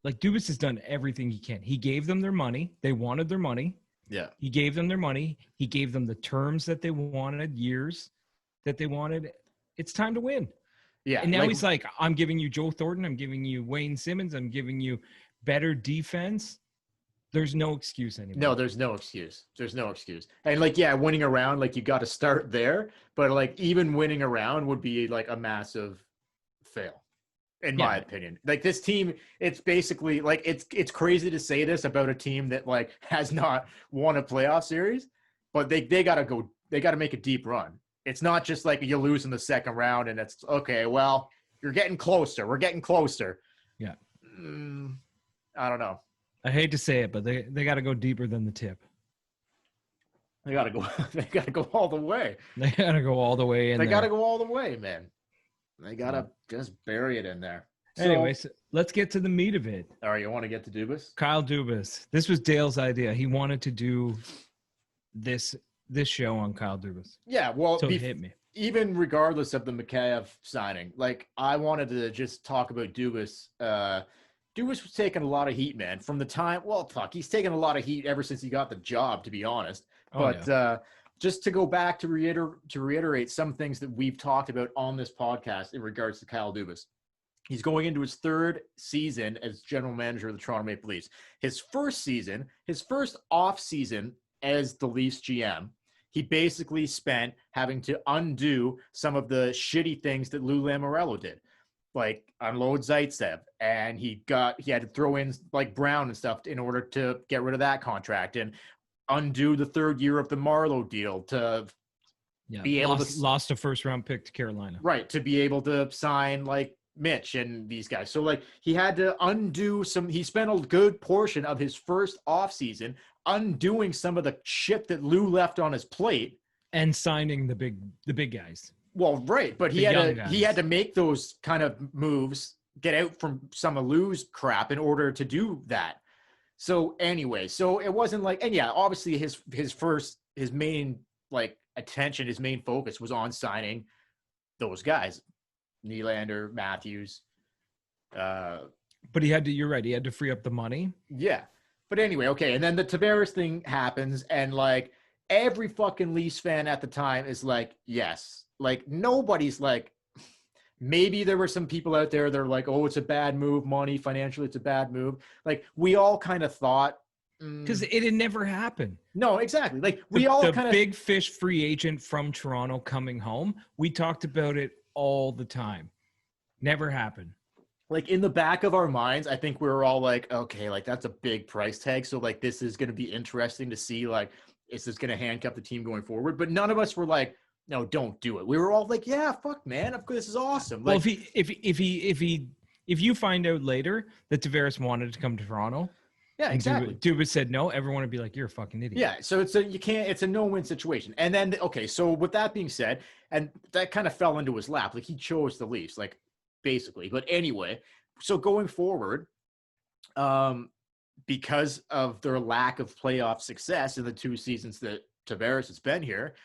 Like, Dubas has done everything he can. He gave them their money. They wanted their money. Yeah. He gave them their money. He gave them the terms that they wanted, years that they wanted. It's time to win. Yeah. And now he's like, I'm giving you Joe Thornton. I'm giving you Wayne Simmons. I'm giving you better defense. There's no excuse anymore. No, there's no excuse. There's no excuse. And like, yeah, winning around, like you got to start there. But like even winning around would be like a massive fail. In my opinion, like this team, it's basically like it's crazy to say this about a team that like has not won a playoff series, but they got to make a deep run. It's not just like you lose in the second round and it's okay. Well, you're getting closer. We're getting closer. Yeah. I don't know. I hate to say it, but they got to go deeper than the tip. They got to go. They got to go all the way. They got to go all the way in. They got to go all the way, man. They got to just bury it in there. Anyways, let's get to the meat of it. All right, you want to get to Dubas? Kyle Dubas. This was Dale's idea. He wanted to do this show on Kyle Dubas. Yeah, well, so it hit me. Even regardless of the Mikheyev signing, like I wanted to just talk about Dubas. Dubas was taking a lot of heat, man, from the time. Well, fuck, he's taken a lot of heat ever since he got the job, to be honest. Just to go back to reiterate some things that we've talked about on this podcast in regards to Kyle Dubas. He's going into his third season as general manager of the Toronto Maple Leafs. His first off season as the Leafs GM, he basically spent having to undo some of the shitty things that Lou Lamoriello did, like unload Zaitsev, and he had to throw in like Brown and stuff in order to get rid of that contract and undo the third year of the Marlowe deal to be able to lost a first round pick to Carolina. Right, to be able to sign like Mitch and these guys. So like he had to undo he spent a good portion of his first offseason undoing some of the shit that Lou left on his plate and signing the big guys. Well, right, but he had to make those kind of moves, get out from some of Lou's crap in order to do that. So anyway, so it wasn't like, and yeah, obviously his main like attention, his main focus was on signing those guys, Nylander, Matthews. But you're right, he had to free up the money. Yeah. But anyway, okay. And then the Tavares thing happens, and like every fucking Leafs fan at the time is like, yes. Like nobody's like, maybe there were some people out there that are like, oh, it's a bad move, money, financially, it's a bad move. Like we all kind of thought. Because it had never happened. No, exactly. Like the big fish free agent from Toronto coming home. We talked about it all the time. Never happened. Like in the back of our minds, I think we were all like, okay, like that's a big price tag. So like this is going to be interesting to see, like, is this going to handcuff the team going forward? But none of us were like, no, don't do it. We were all like, yeah, fuck, man. Of course, this is awesome. Like, well, if you find out later that Tavares wanted to come to Toronto, yeah, exactly. Dubas said no, everyone would be like, you're a fucking idiot. Yeah, so it's a no-win situation. And then, okay, so with that being said, and that kind of fell into his lap, like he chose the Leafs, like basically. But anyway, so going forward, because of their lack of playoff success in the 2 seasons that Tavares has been here,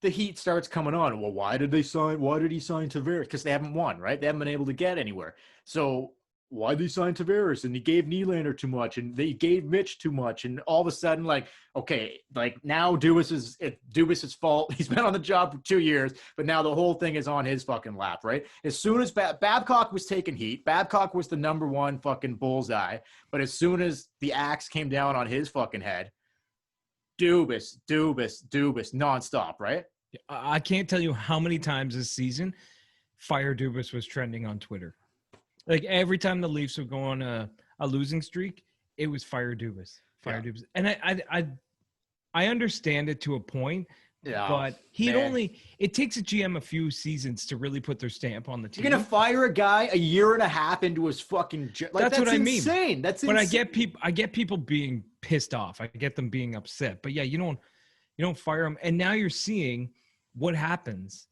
the heat starts coming on. Well, why did he sign Tavares? Because they haven't won, right? They haven't been able to get anywhere. So why did he sign Tavares? And he gave Nylander too much, and they gave Mitch too much. And all of a sudden, like, okay, like now Dubas' fault. He's been on the job for 2 years, but now the whole thing is on his fucking lap, right? As soon as Babcock was taking heat, Babcock was the number one fucking bullseye. But as soon as the axe came down on his fucking head, Dubas, nonstop, right? I can't tell you how many times this season Fire Dubas was trending on Twitter. Like every time the Leafs would go on a losing streak, it was Fire Dubas. Dubas. And I understand it to a point, but it takes a GM a few seasons to really put their stamp on the team. You're going to fire a guy a year and a half into his fucking that's what insane. I mean. That's insane. But I get people being pissed off. I get them being upset. But yeah, you don't fire them. And now you're seeing what happens.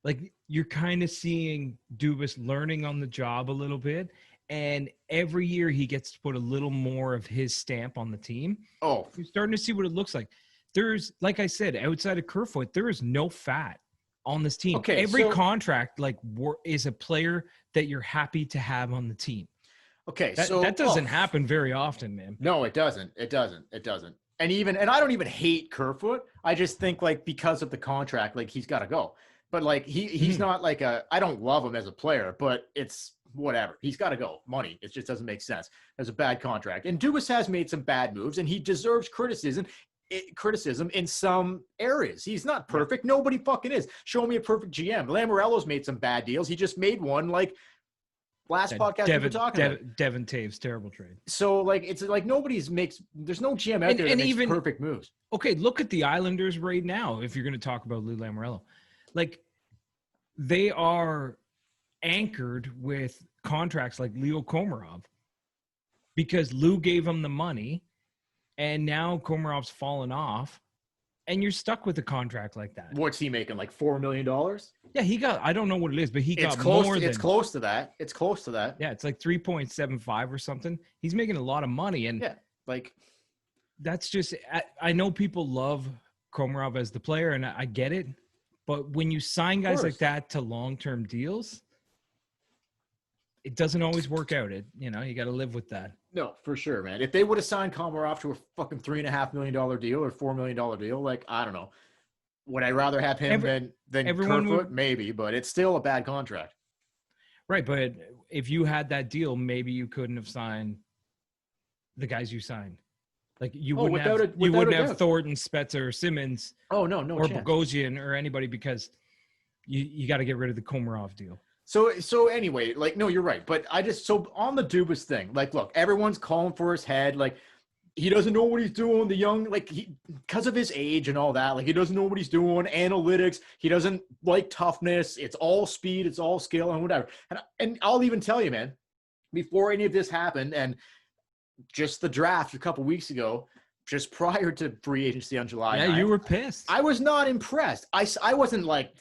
Like you're kind of seeing Dubas learning on the job a little bit, and every year he gets to put a little more of his stamp on the team. Oh, you're starting to see what it looks like. there's, like I said, outside of Kerfoot, there is no fat on this team. Okay, Every so- contract is a player that you're happy to have on the team. Okay, That doesn't happen very often, man. No, it doesn't. It doesn't. And I don't even hate Kerfoot. I just think like because of the contract, like he's got to go. But like he's not like I don't love him as a player, but it's whatever. He's got to go. Money. It just doesn't make sense. There's a bad contract. And Dubas has made some bad moves, and he deserves criticism in some areas. He's not perfect. Nobody fucking is. Show me a perfect GM. Lamorello's made some bad deals. He just made one like last podcast we were talking about. Devin Taves, terrible trade. So like it's like there's no GM out there that makes perfect moves. Okay, look at the Islanders right now. If you're going to talk about Lou Lamoriello, like they are anchored with contracts like Leo Komarov because Lou gave him the money, and now Komarov's fallen off, and you're stuck with a contract like that. What's he making? Like $4 million? Yeah, he got. I don't know what it is, but he got close, more. It's close to that. It's close to that. Yeah, it's like 3.75 or something. He's making a lot of money, and yeah, like that's just. I know people love Komarov as the player, and I get it, but when you sign guys like that to long-term deals, it doesn't always work out. You got to live with that. No, for sure, man. If they would have signed Komarov to a fucking $3.5 million deal or $4 million deal, like I don't know, would I rather have him than Kerfoot? Maybe, but it's still a bad contract. Right, but if you had that deal, maybe you couldn't have signed the guys you signed. Like you wouldn't have Thornton, Spezza, or Simmons. Oh no, or Bogosian or anybody because you got to get rid of the Komarov deal. So anyway, like, no, you're right. But so on the Dubas thing, like, look, everyone's calling for his head. Like, he doesn't know what he's doing. The young, like, because of his age and all that, like, he doesn't know what he's doing. Analytics. He doesn't like toughness. It's all speed. It's all skill and whatever. And I'll even tell you, man, before any of this happened and just the draft a couple weeks ago, just prior to free agency on July 9th, you were pissed. I was not impressed. I wasn't like,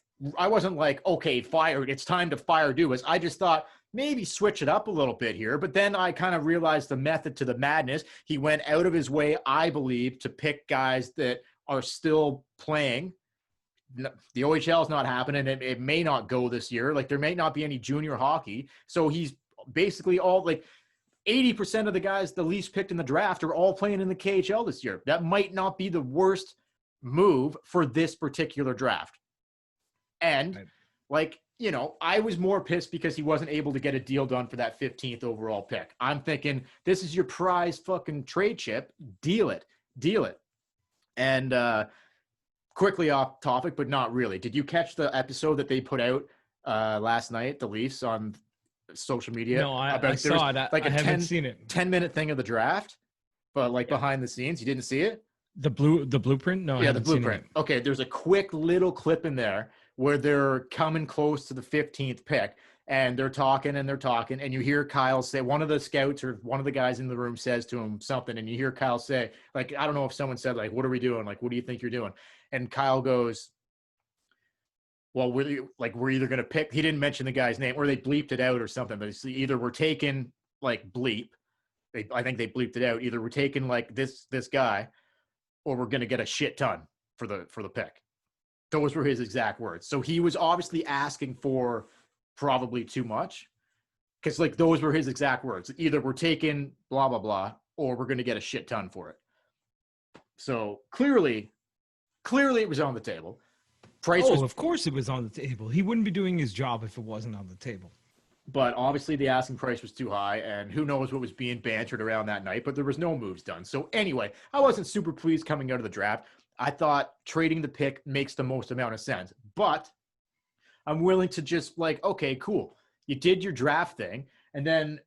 okay, fired. It's time to fire Dubas. I just thought maybe switch it up a little bit here. But then I kind of realized the method to the madness. He went out of his way, I believe, to pick guys that are still playing. The OHL is not happening. It may not go this year. Like there may not be any junior hockey. So he's basically all like 80% of the guys the Leafs picked in the draft are all playing in the KHL this year. That might not be the worst move for this particular draft. And like, I was more pissed because he wasn't able to get a deal done for that 15th overall pick. I'm thinking this is your prize fucking trade chip. Deal it. And quickly off topic, but not really. Did you catch the episode that they put out last night, the Leafs on social media? No, I saw it. I haven't seen it. 10-minute thing of the draft, but like behind the scenes. You didn't see it? The blueprint? No, yeah, the blueprint. Okay, there's a quick little clip in there where they're coming close to the 15th pick, and they're talking, and you hear Kyle say, one of the scouts or one of the guys in the room says to him something, and you hear Kyle say, like, I don't know if someone said, like, what are we doing? Like, what do you think you're doing? And Kyle goes, well, we're either going to pick, he didn't mention the guy's name, or they bleeped it out or something, but it's either we're taking, like, bleep. I think they bleeped it out. Either we're taking, like, this guy, or we're going to get a shit ton for the pick. Those were his exact words. So he was obviously asking for probably too much because like those were his exact words. Either we're taking blah, blah, blah, or we're going to get a shit ton for it. So clearly it was on the table. Of course it was on the table. He wouldn't be doing his job if it wasn't on the table. But obviously the asking price was too high, and who knows what was being bantered around that night, but there was no moves done. So anyway, I wasn't super pleased coming out of the draft. I thought trading the pick makes the most amount of sense, but I'm willing to just like, okay, cool. You did your draft thing, and then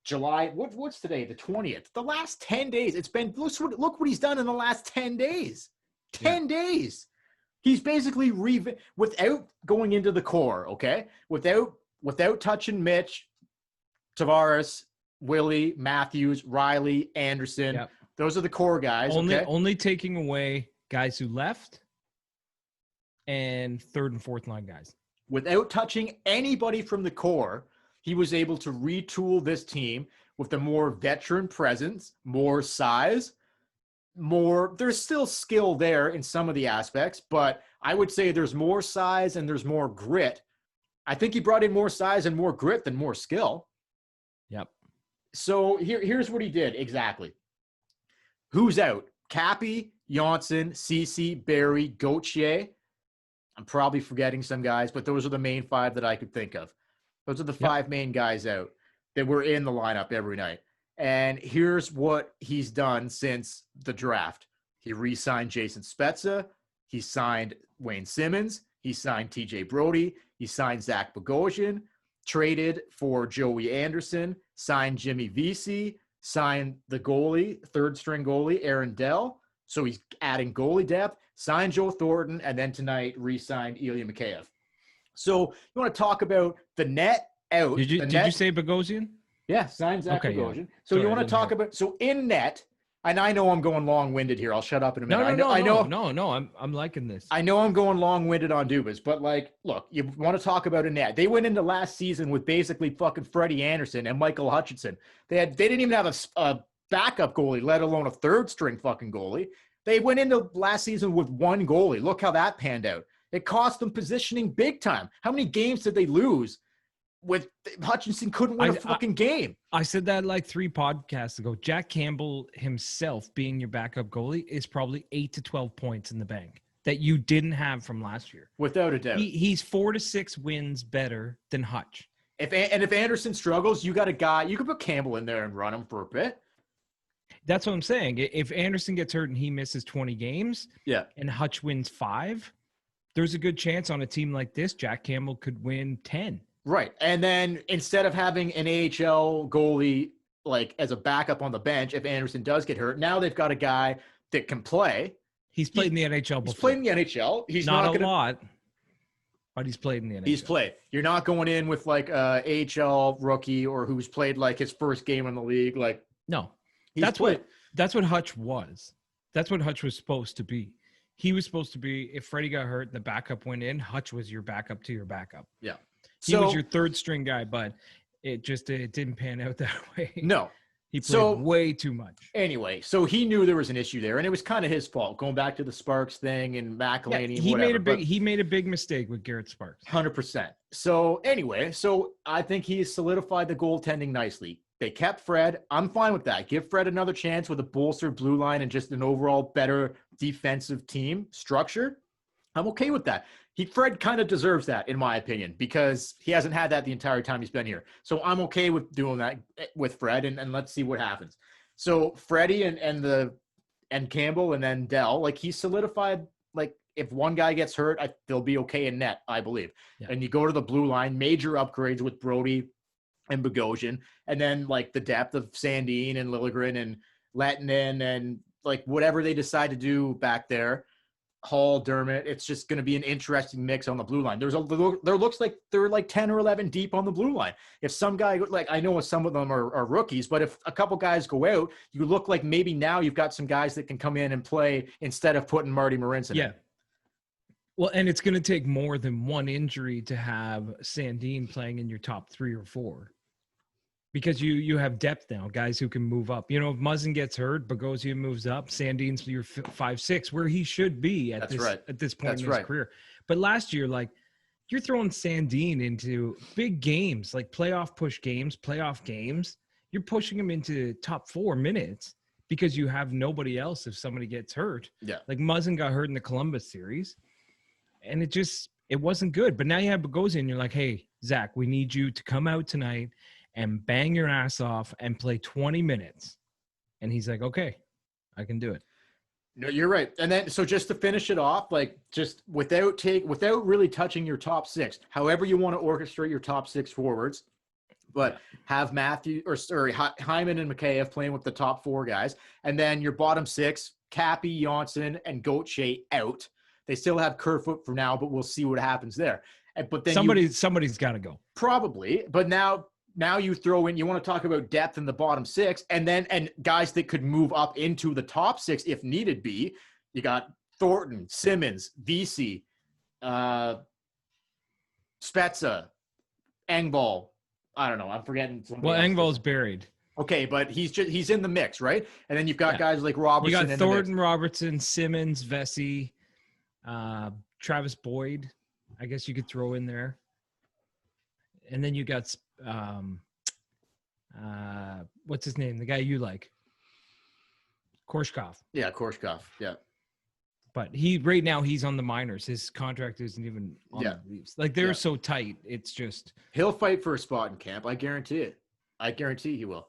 July, what's today? The 20th. The last 10 days, it's been, look what he's done in the last 10 days. 10 days. He's basically without going into the core, okay? Without touching Mitch, Tavares, Willie, Matthews, Riley, Anderson. Yep. Those are the core guys. Only taking away guys who left and third and fourth line guys. Without touching anybody from the core, he was able to retool this team with a more veteran presence, more size, there's still skill there in some of the aspects, but I would say there's more size and there's more grit. I think he brought in more size and more grit than more skill. Yep. So here's what he did exactly. Who's out? Cappy, Janssen, Cece, Barry, Gauthier. I'm probably forgetting some guys, but those are the main 5 that I could think of. Those are the 5 main guys out that were in the lineup every night. And here's what he's done since the draft. He re-signed Jason Spezza. He signed Wayne Simmons. He signed TJ Brody. He signed Zach Bogosian, traded for Joey Anderson, signed Jimmy Vesey, signed the goalie, third-string goalie, Aaron Dell. So he's adding goalie depth, signed Joe Thornton, and then tonight re-signed Ilya Mikheyev. So you want to talk about the net out. Did you say Bogosian? Yeah, signed Zach Bogosian. Yeah. So Sorry, you want to talk about, so in net, and I know I'm going long-winded here. I'll shut up in a minute. No. I'm liking this. I know I'm going long-winded on Dubas, but like, look, you want to talk about a net. They went into last season with basically fucking Freddie Anderson and Michael Hutchinson. They didn't even have a backup goalie, let alone a third-string fucking goalie. They went into last season with 1 goalie. Look how that panned out. It cost them positioning big time. How many games did they lose with Hutchinson couldn't win a fucking game? I said that like 3 podcasts ago. Jack Campbell himself being your backup goalie is probably 8 to 12 points in the bank that you didn't have from last year. Without a doubt. He's 4 to 6 wins better than Hutch. If Anderson struggles, you got a guy, you could put Campbell in there and run him for a bit. That's what I'm saying. If Anderson gets hurt and he misses 20 games, and Hutch wins 5, there's a good chance on a team like this, Jack Campbell could win 10. Right. And then instead of having an AHL goalie like as a backup on the bench, if Anderson does get hurt, now they've got a guy that can play. He's played in the NHL before. He's played in the NHL. He's not a lot, but he's played in the NHL. He's played. You're not going in with like a AHL rookie or who's played like his first game in the league. Like, no. That's what Hutch was. That's what Hutch was supposed to be. He was supposed to be, if Freddie got hurt and the backup went in, Hutch was your backup to your backup. Yeah. He was your third string guy, but it didn't pan out that way. No. He played way too much. Anyway, so he knew there was an issue there, and it was kind of his fault, going back to the Sparks thing and McElhaney and whatever. He made a big mistake with Garrett Sparks. 100%. So anyway, I think he's solidified the goaltending nicely. They kept Fred. I'm fine with that. Give Fred another chance with a bolstered blue line and just an overall better defensive team structure. I'm okay with that. Fred kind of deserves that, in my opinion, because he hasn't had that the entire time he's been here. So I'm okay with doing that with Fred, and let's see what happens. So Freddie and Campbell and then Dell, like he solidified, like if one guy gets hurt, they'll be okay in net, I believe. Yeah. And you go to the blue line, major upgrades with Brody and Bogosian, and then like the depth of Sandin and Liljegren and Lettinen and like whatever they decide to do back there, Hall, Dermott, it's just going to be an interesting mix on the blue line. There looks like they're like 10 or 11 deep on the blue line. If some guy, like I know some of them are rookies, but if a couple guys go out, you look like maybe now you've got some guys that can come in and play instead of putting Marty Marincin in. Well, and it's going to take more than one injury to have Sandin playing in your top 3 or 4. Because you have depth now, guys who can move up. You know, if Muzzin gets hurt, Bogosian moves up, Sandin's your 5-6, where he should be at this point in his career. But last year, like, you're throwing Sandin into big games, like playoff push games, playoff games. You're pushing him into top 4 minutes because you have nobody else if somebody gets hurt. Yeah. Like Muzzin got hurt in the Columbus series, and it wasn't good. But now you have Bogosian, you're like, hey, Zach, we need you to come out tonight and bang your ass off and play 20 minutes. And he's like, okay, I can do it. No, you're right. And then, so just to finish it off, like just without really touching your top 6, however you want to orchestrate your top 6 forwards, but have Hyman and Mikheyev playing with the top 4 guys. And then your bottom 6, Cappy, Janssen, and Gauthier out. They still have Kerfoot for now, but we'll see what happens there. But then somebody's got to go. Probably. But now you throw in, you want to talk about depth in the bottom 6 and guys that could move up into the top 6 if needed be. You got Thornton, Simmons, Vesey, Spezza, Engvall. I don't know. I'm forgetting somebody. Well, Engvall's buried. Okay, but he's in the mix, right? And then you've got guys like Robertson. You got Thornton, Robertson, Simmons, Vesey, Travis Boyd. I guess you could throw in there. And then you got what's his name? The guy you like, Korshkov. Yeah, Korshkov. Yeah. But right now he's on the minors. His contract isn't even on the Leafs. Like they're so tight. It's just he'll fight for a spot in camp. I guarantee it. I guarantee he will.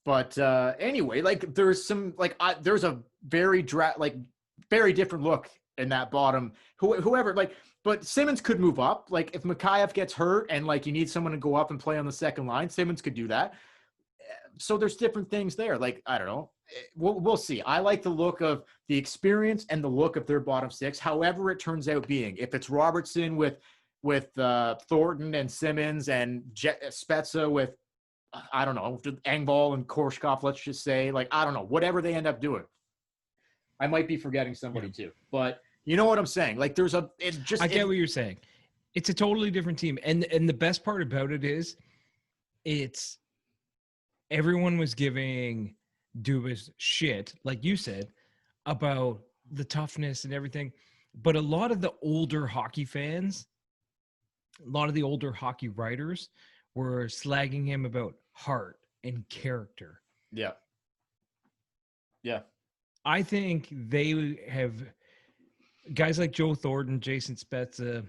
But anyway, like there's some there's a very very different look in that bottom. Whoever but Simmons could move up. Like if Mikheyev gets hurt and like you need someone to go up and play on the second line, Simmons could do that. So there's different things there. Like I don't know. We'll see. I like the look of the experience and the look of their bottom six. However it turns out being, if it's Robertson with Thornton and Simmons and Spezza with, I don't know, Engvall and Korshkov, let's just say, like, I don't know, whatever they end up doing. I might be forgetting somebody too, but you know what I'm saying? Like I get what you're saying. It's a totally different team. And the best part about it is everyone was giving Dubas shit, like you said, about the toughness and everything. But a lot of the older hockey fans, a lot of the older hockey writers were slagging him about heart and character. Yeah. Yeah. I think they have guys like Joe Thornton, Jason Spezza,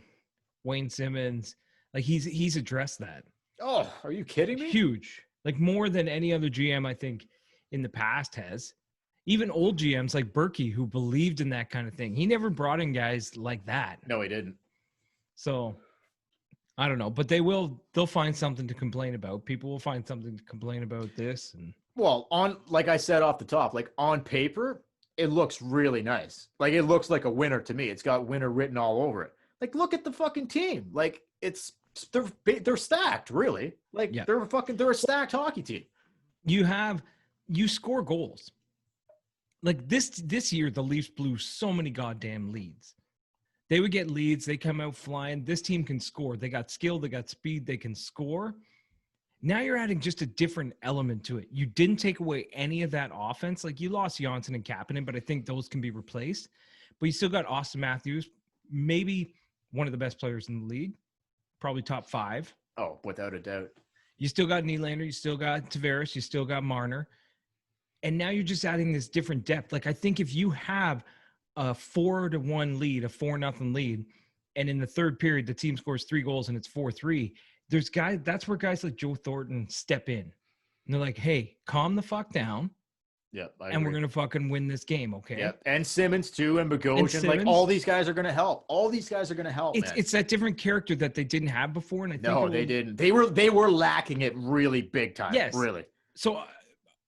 Wayne Simmons, like he's addressed that. Oh, are you kidding me? Huge. Like more than any other GM, I think, in the past has. Even old GMs like Berkey, who believed in that kind of thing. He never brought in guys like that. No, he didn't. So I don't know, but they'll find something to complain about. People will find something to complain about this. And well, like I said off the top, like on paper, it looks really nice. Like it looks like a winner to me. It's got winner written all over it. Like look at the fucking team. Like they're stacked, really. Like they're a stacked hockey team. You score goals. Like this year, the Leafs blew so many goddamn leads. They would get leads. They come out flying. This team can score. They got skill. They got speed. They can score. Now you're adding just a different element to it. You didn't take away any of that offense. Like you lost Janssen and Kapanen, but I think those can be replaced. But you still got Austin Matthews, maybe one of the best players in the league, probably top 5. Oh, without a doubt. You still got Nylander. You still got Tavares. You still got Marner. And now you're just adding this different depth. Like I think if you have a 4-1 lead, a 4-0 lead, and in the third period the team scores 3 goals and it's 4-3, that's where guys like Joe Thornton step in. And they're like, hey, calm the fuck down. Yeah. And we're gonna fucking win this game, okay? Yeah. And Simmons too, and Bogosian. Like all these guys are gonna help. All these guys are gonna help. It's that different character that they didn't have before. And I think they didn't. They were lacking it really big time. Yes. Really. So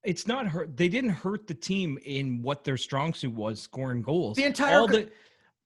it's not hurt. They didn't hurt the team in what their strong suit was, scoring goals. The entire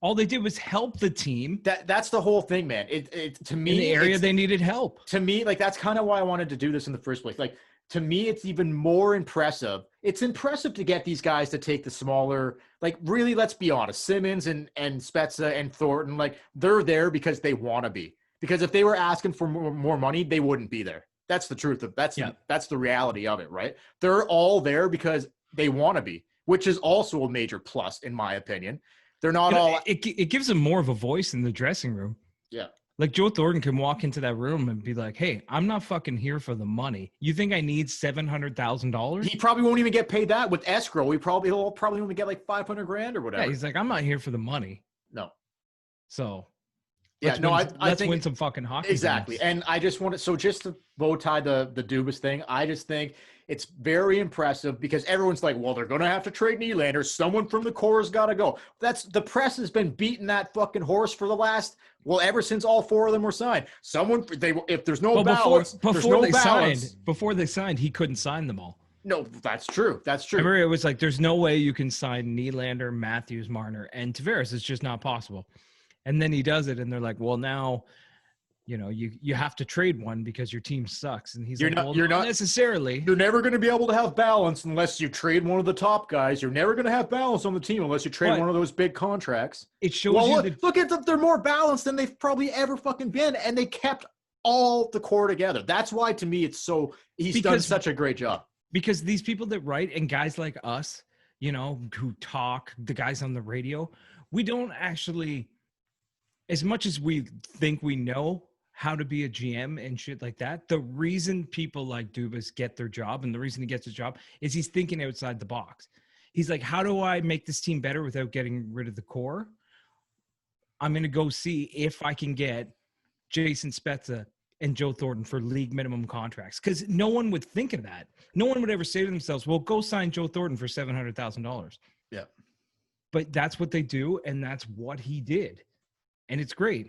all they did was help the team. That's the whole thing, man. It to me, in the area they needed help. To me, like that's kind of why I wanted to do this in the first place. Like to me, it's even more impressive. It's impressive to get these guys to take the smaller, like really, let's be honest, Simmons and Spezza and Thornton, like they're there because they want to be. Because if they were asking for more money, they wouldn't be there. That's the truth of that's the reality of it, right? They're all there because they want to be, which is also a major plus in my opinion. They're not all. It gives them more of a voice in the dressing room. Yeah. Like Joe Thornton can walk into that room and be like, hey, I'm not fucking here for the money. You think I need $700,000? He probably won't even get paid that with escrow. He'll probably only get like $500,000 or whatever. Yeah, he's like, I'm not here for the money. No. So let's win some fucking hockey. Exactly. Games. And I just want to, so just to bow tie the Dubas thing, I just think it's very impressive because everyone's like, well, they're going to have to trade Nylander. Someone from the core has got to go. The press has been beating that fucking horse for the last, ever since all 4 of them were signed. If there's no balance, before they signed, he couldn't sign them all. No, that's true. That's true. Remember, it was like, there's no way you can sign Nylander, Matthews, Marner, and Tavares. It's just not possible. And then he does it, and they're like, well, now, you have to trade one because your team sucks. And he's not necessarily. You're never going to be able to have balance unless you trade one of the top guys. You're never going to have balance on the team unless you trade one of those big contracts. It shows look at them. They're more balanced than they've probably ever fucking been, and they kept all the core together. That's why, to me, he's done such a great job. because these people that write and guys like us, you know, who talk, the guys on the radio, we don't actually, as much as we think we know how to be a GM and shit like that, the reason people like Dubas get their job and the reason he gets his job is he's thinking outside the box. He's like, how do I make this team better without getting rid of the core? I'm going to go see if I can get Jason Spezza and Joe Thornton for league minimum contracts. Because no one would think of that. No one would ever say to themselves, well, go sign Joe Thornton for $700,000. Yeah. But that's what they do, and that's what he did. And it's great.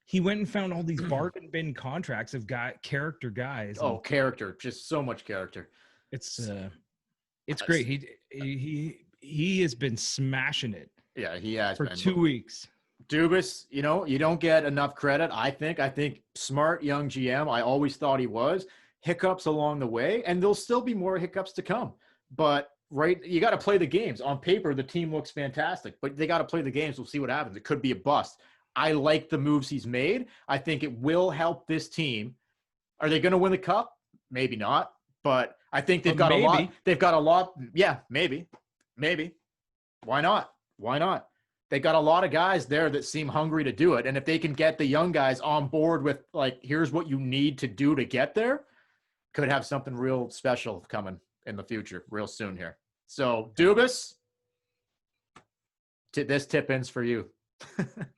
He went and found all these bargain bin contracts of character guys. Oh, character. Just so much character. It's great. He has been smashing it. Yeah, he has for been. 2 weeks. Dubas, you know, you don't get enough credit. I think smart young GM. I always thought he was. Hiccups along the way, and there'll still be more hiccups to come. But you got to play the games. On paper, the team looks fantastic, but they got to play the games. We'll see what happens. It could be a bust. I like the moves he's made. I think it will help this team. Are they going to win the cup? Maybe not, but I think they've got a lot. They've got a lot. Yeah, maybe. Why not? They got a lot of guys there that seem hungry to do it. And if they can get the young guys on board with, like, here's what you need to do to get there, could have something real special coming in the future real soon here. So, Dubas, this tip ends for you.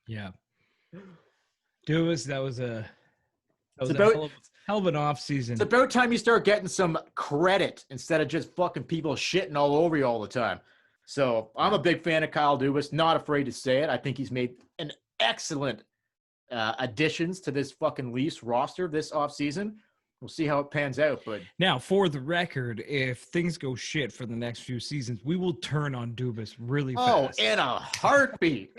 Yeah. Dubas, that was a hell of an off season. It's about time you start getting some credit instead of just fucking people shitting all over you all the time. So I'm a big fan of Kyle Dubas, not afraid to say it. I think he's made an excellent additions to this fucking Leafs roster this offseason. We'll see how it pans out. But now, for the record, if things go shit for the next few seasons, we will turn on Dubas really fast. Oh, in a heartbeat.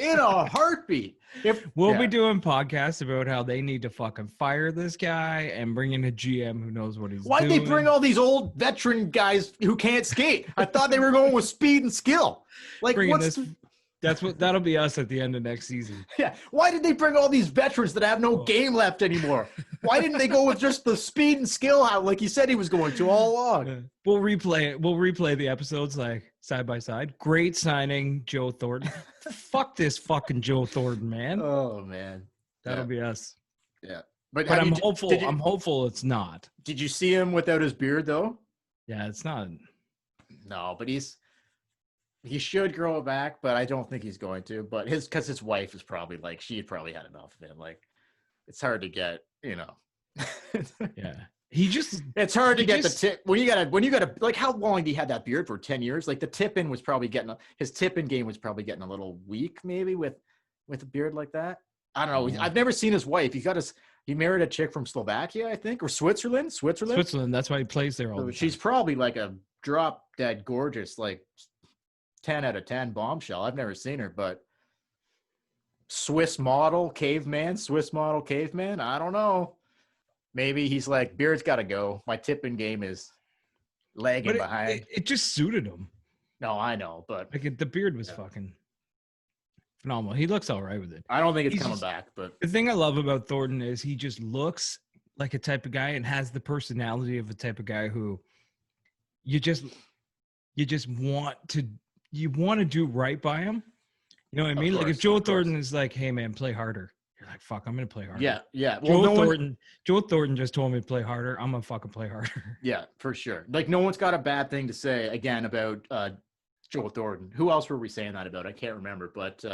We'll be doing podcasts about how they need to fucking fire this guy and bring in a GM who knows what he's doing. Why'd they bring all these old veteran guys who can't skate? I thought they were going with speed and skill. Like, that'll be us at the end of next season. Yeah. Why did they bring all these veterans that have no game left anymore? Why didn't they go with just the speed and skill like he said he was going to all along? We'll replay it. We'll replay the episodes like side by side. Great signing, Joe Thornton. Fuck this fucking Joe Thornton, man. Oh man. That'll be us. Yeah. But I'm hopeful. I'm hopeful it's not. Did you see him without his beard though? Yeah, it's not. No, but he should grow it back, but I don't think he's going to. But because his wife is probably like, she probably had enough of him. Like, it's hard to get, you know. Yeah. It's hard to get the tip when you gotta like, how long did he had that beard for? 10 years? Like, the tip-in was probably his tip-in game was probably getting a little weak, maybe with a beard like that. I don't know. Yeah. I've never seen his wife. He married a chick from Slovakia, I think, or Switzerland. That's why he plays there all the time. She's probably like a drop dead gorgeous, like 10 out of 10 bombshell. I've never seen her, but Swiss model caveman. I don't know. Maybe he's like, beard's got to go. My tipping game is lagging behind. It just suited him. No, I know, but like, the beard was fucking phenomenal. He looks all right with it. I don't think it's coming back. But the thing I love about Thornton is he just looks like a type of guy and has the personality of a type of guy who you just want to do right by him. You know what I mean? Like, if Joe Thornton is like, hey man, play harder. You're like, fuck, I'm going to play harder. Yeah. Well, Joe Thornton just told me to play harder. I'm going to fucking play harder. Yeah, for sure. Like, no one's got a bad thing to say, again, about Joe Thornton. Who else were we saying that about? I can't remember, but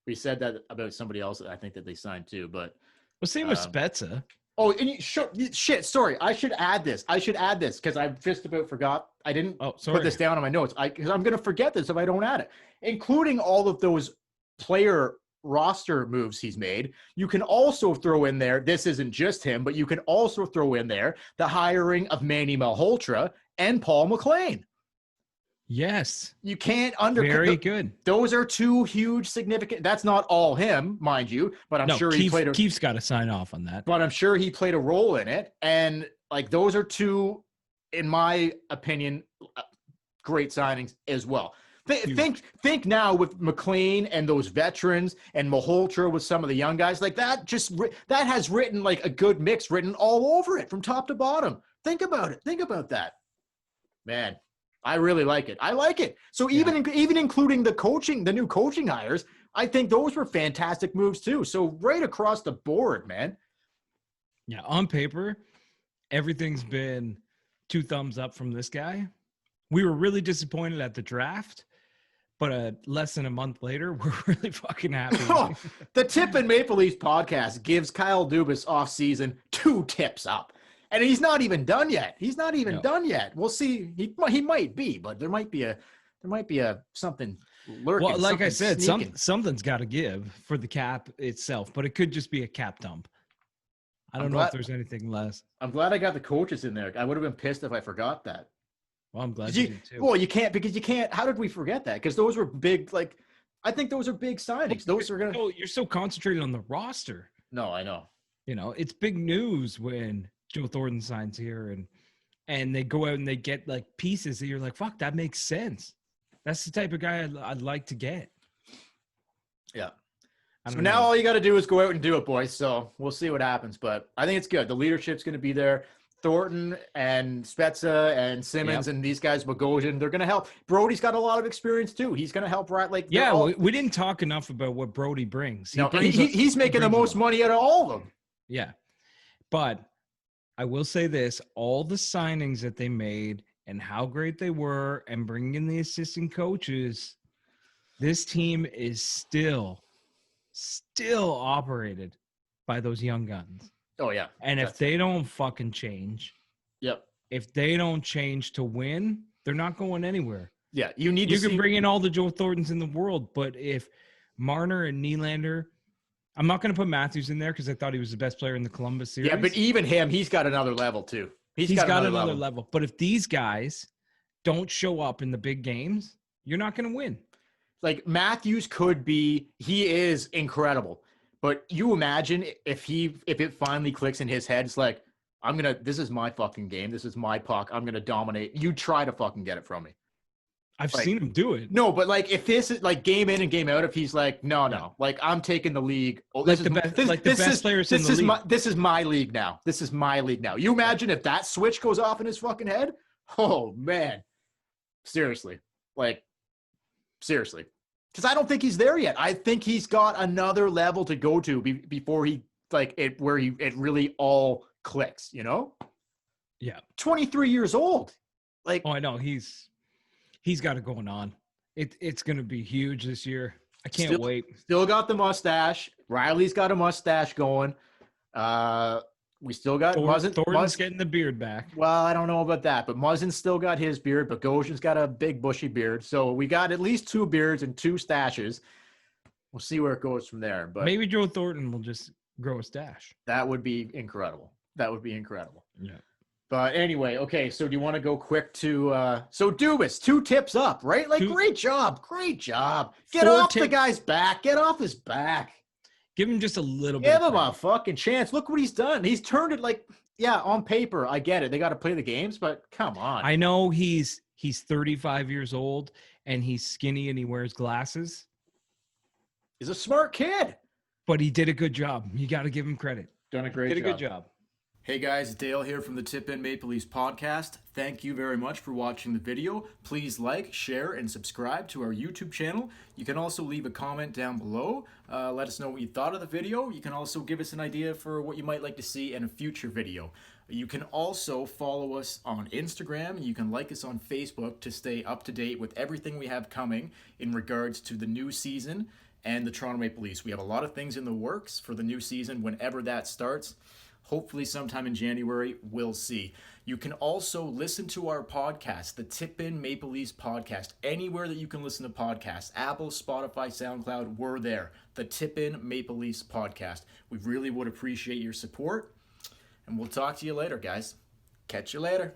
we said that about somebody else that I think that they signed too. But same with Spezza. Oh, and shit, sorry. I should add this because I just about forgot. I didn't put this down on my notes. Because I'm going to forget this if I don't add it. Including all of those player roster moves he's made, you can also throw in there, this isn't just him, but you can also throw in there the hiring of Manny Malhotra and Paul McLean. Yes. You can't Very good. Those are two huge significant. That's not all him, mind you, but I'm sure Keefe's got to sign off on that. But I'm sure he played a role in it. And like, those are two, in my opinion, great signings as well. Think now with McLean and those veterans and Malhotra with some of the young guys like that. That has written like a good mix written all over it from top to bottom. Think about it. Think about that. Man, I really like it. I like it. So even including the new coaching hires, I think those were fantastic moves too. So right across the board, man. Yeah, on paper, everything's been 2 thumbs up from this guy. We were really disappointed at the draft, but less than a month later, we're really fucking happy. The Tip and Maple Leafs podcast gives Kyle Dubas off season 2 tips up. And he's not even done yet. He's not even done yet. We'll see. He might be, but there might be a something lurking. Well, like I said, sneaking. something's got to give for the cap itself, but it could just be a cap dump. I don't know if there's anything less. I'm glad I got the coaches in there. I would have been pissed if I forgot that. Well, I'm glad you did too. Well, you can't. How did we forget that? Because those were big. Like, I think those are big signings. Those are gonna. You're so concentrated on the roster. No, I know. It's big news when Joe Thornton signs here and they go out and they get like pieces that you're like, fuck, that makes sense. That's the type of guy I'd like to get. Yeah. So now all you got to do is go out and do it, boys. So we'll see what happens. But I think it's good. The leadership's going to be there. Thornton and Spezza and Simmons and these guys, Bogosian, they're going to help. Brody's got a lot of experience too. He's going to help. Right? Like, we didn't talk enough about what Brody brings. He's making the most money out of all of them. Yeah. But I will say this, all the signings that they made and how great they were and bringing in the assistant coaches, this team is still operated by those young guns. Oh, yeah. And if they don't fucking change, if they don't change to win, they're not going anywhere. Yeah, you can bring in all the Joe Thorntons in the world, but if Marner and Nylander, I'm not going to put Matthews in there because I thought he was the best player in the Columbus series. Yeah, but even him, he's got another level too. He's got another level. But if these guys don't show up in the big games, you're not going to win. Like Matthews he is incredible. But you imagine if it finally clicks in his head, it's like, this is my fucking game. This is my puck. I'm going to dominate. You try to fucking get it from me. I've seen him do it. No, but like if this is like game in and game out, if he's like, no, like I'm taking the league. Oh, the best players in the league. This is my league now. This is my league now. You imagine if that switch goes off in his fucking head? Oh man. Seriously. Because I don't think he's there yet. I think he's got another level to go to before he it really all clicks, Yeah. 23 years old. Like, oh, I know. He's got it going on. It's going to be huge this year. I can't wait. Still got the mustache. Riley's got a mustache going. We still got Thornton's getting the beard back. Well, I don't know about that, but Muzzin's still got his beard. Bogosian's got a big bushy beard. So we got at least 2 beards and 2 stashes. We'll see where it goes from there. But maybe Joe Thornton will just grow a stash. That would be incredible. Yeah. But anyway, okay, so do you want to go quick to so Dubas, 2 tips up, right? Like, great job. Get off the guy's back. Get off his back. Give him just a little bit. Give him a fucking chance. Look what he's done. He's turned it on paper, I get it. They got to play the games, but come on. I know he's 35 years old and he's skinny and he wears glasses. He's a smart kid. But he did a good job. You got to give him credit. Done a great job. Did a good job. Hey guys, Dale here from the Tip In Maple Leafs podcast. Thank you very much for watching the video. Please like, share, and subscribe to our YouTube channel. You can also leave a comment down below. Let us know what you thought of the video. You can also give us an idea for what you might like to see in a future video. You can also follow us on Instagram. You can like us on Facebook to stay up to date with everything we have coming in regards to the new season and the Toronto Maple Leafs. We have a lot of things in the works for the new season whenever that starts. Hopefully sometime in January, we'll see. You can also listen to our podcast, the Tip In Maple Leafs podcast, anywhere that you can listen to podcasts. Apple, Spotify, SoundCloud, we're there. The Tip In Maple Leafs podcast. We really would appreciate your support. And we'll talk to you later, guys. Catch you later.